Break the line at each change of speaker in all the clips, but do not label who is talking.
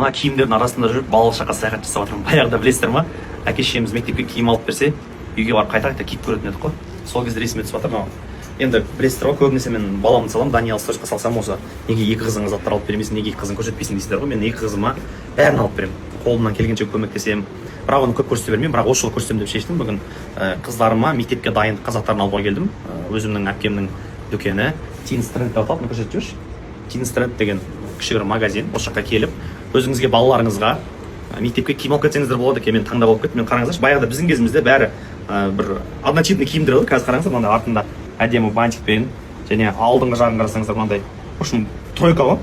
Ана киімдердің арасында жүріп балалық шаққа саяхат жасап жатырмын. Баяғыда білесіздер ма? Әке шешеміз мектепке киім алып берсе, үйге барып қайта киіп көретін едік қой. Сол кезде есіме түсіп жатыр. Енді білесіздер ғой, көбінесе мен баламды саламын, Даниал сторисқа салсам осы неге екі қызыңа заттар алып бермейсің, неге екі қызын көрсетпейсің дейсіздер ғой. Мен екі қызыма бәрін алып беремін. Қолымнан келгенше көмектесемін. Бірақ оны көп көрсете бермеймін, бірақ осы жолы көрсетемін деп шештім. Бүгін қыздарыма мектепке дайындық заттарын алуға келдім. Өзімнің әпкемнің дүкені Teen Strength деп аталады, көрсетіп жіберші. Teen Strength деген кішігірім магазин. Осы жаққа келіп, өзіңізге балаларыңызға мектепке киім алып кетсеңіздер болады екен. Мен таңдап алып кеттім. Мен қараңыздаршы, баяғыда біздің кезімізде бәрі бір однотипный киімдер болды. Қазір қараңыздар, мынандай артында әдемі бантикпен және алдыңғы жағын қарасаңыздар мынандай, в общем, тройка ғой.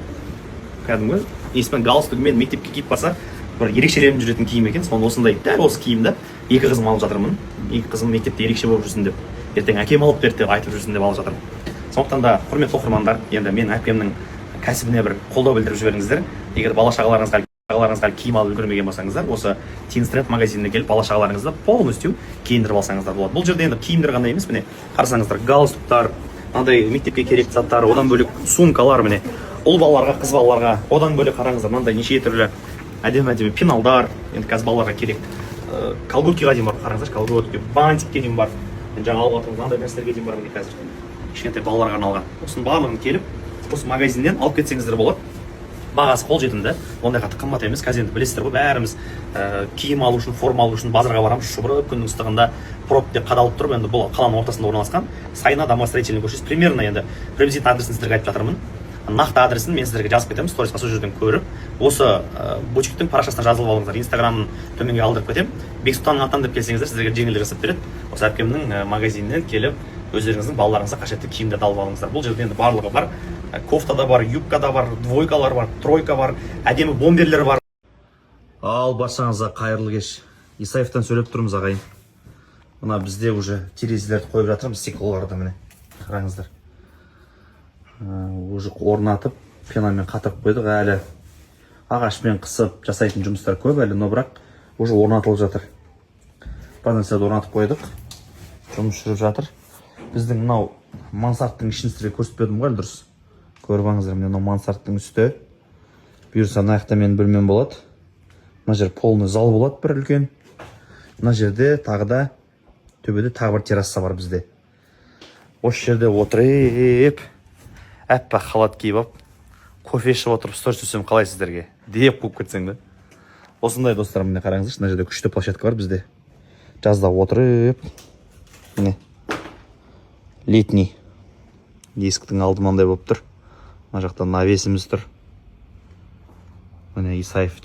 Кәдімгі еспен галстугымен мектепке киіп барса, бір ерекшеленіп жүретін киім екен. Соны осындай дәл осы киімді екі қызым алып жатырмын. Екі қызым мектепте ерекше болып жүрсін деп, ертең әкем алып берді деп айтып жүрсін деп алып жатырмын. Сондықтан да құрметті оқырмандар, енді мен әпкемнің кәсібіне бір қолдау білдіріп жіберіңіздер. Егер бала шағаларыңызға киім алып үлгермеген болсаңыздар, осы Teen Strength магазиніне келіп бала шағаларыңызды полностью киіндіріп алсаңыздар болады. Бұл жерде енді киімдер ғана емес, міне қарасаңыздар, галстуктар, мынандай мектепке керекті заттар, одан бөлек сумкалар, міне ұл балаларға, қыз балаларға, одан бөлек қараңыздар, мынандай неше түрлі әдемі пеналдар, енді қазір балаларға керек. Колготкиға дейін бар, қараңыздар, колготки, бантикке дейін бар. Жаңа алып отырмыз, мынандай нәрселерге дейін бар міне қазір. Кішкентай балаларға арналған. Осының барлығын келіп, осы магазиннен алып кетсеңіздер болады. Бағасы қолжетімді, ондай қатты қымбат емес. Қазір енді білесіздер ғой, бәріміз киім алу үшін, форма алу үшін базарға барамыз, шұбырып күннің ыстығында пробкаде қадалып тұрып, енді бұл қаланың ортасында орналасқан Сайна домостроительный көшесі. Примерно енді приблизительно адресін сіздерге айтып жатырмын. Нақты адресін мен сіздерге жазып кетемін, сторисқа сол жерден көріп, осы бутиктің парақшасына жазылып алыңыздар. Инстаграмын төменге алдырып кетемін. Бексұлтанның атынан деп келсеңіздер, сіздерге жеңіл жасап береді. Осы әпкемнің магазинінен келіп, өздеріңіздің балаларыңызға қажетті киімдерді алып алыңыздар. Бұл жерде енді барлығы бар. Кофта да бар, юбка да бар, двойкалар бар, тройка бар, әдемі бомберлер бар. Ал баршаңызға қайырлы кеш. Исаевтан сөйлеп тұрмыз ағайын. Мына бізде уже терезелерді қойып жатырмыз, стеклоларды міне. Қараңыздар. Уже орнатып, пенамен қатырып қойдық. Әлі ағашпен қысып жасайтын жұмыстар көп әлі, но бірақ уже орнатылып жатыр. Панельдерді орнатып қойдық. Жұмыс жүріп жатыр. Біздің мынау мансардтың ішін сіздерге көрсетпедім ғой, дұрыс. Көріп алыңыздар, мынау мансардтың үсті. Бұйырса мына жақта менің бөлмем болады. Мына жер полный зал болады бір үлкен. Мына жерде тағы да төбеде тағы бір терраса бар бізде. Осы жерде отырып, әппақ халат киіп алып, кофе ішіп отырып сторис түсем қалай сіздерге? Деп қуып кетсең да. Осындай достар, міне қараңыздаршы, мына жерде күшті площадка бар бізде. Жазда отырып, міне летний есіктің алды мынандай болып тұр. Мына жақта навесіміз тұр. Міне Исаев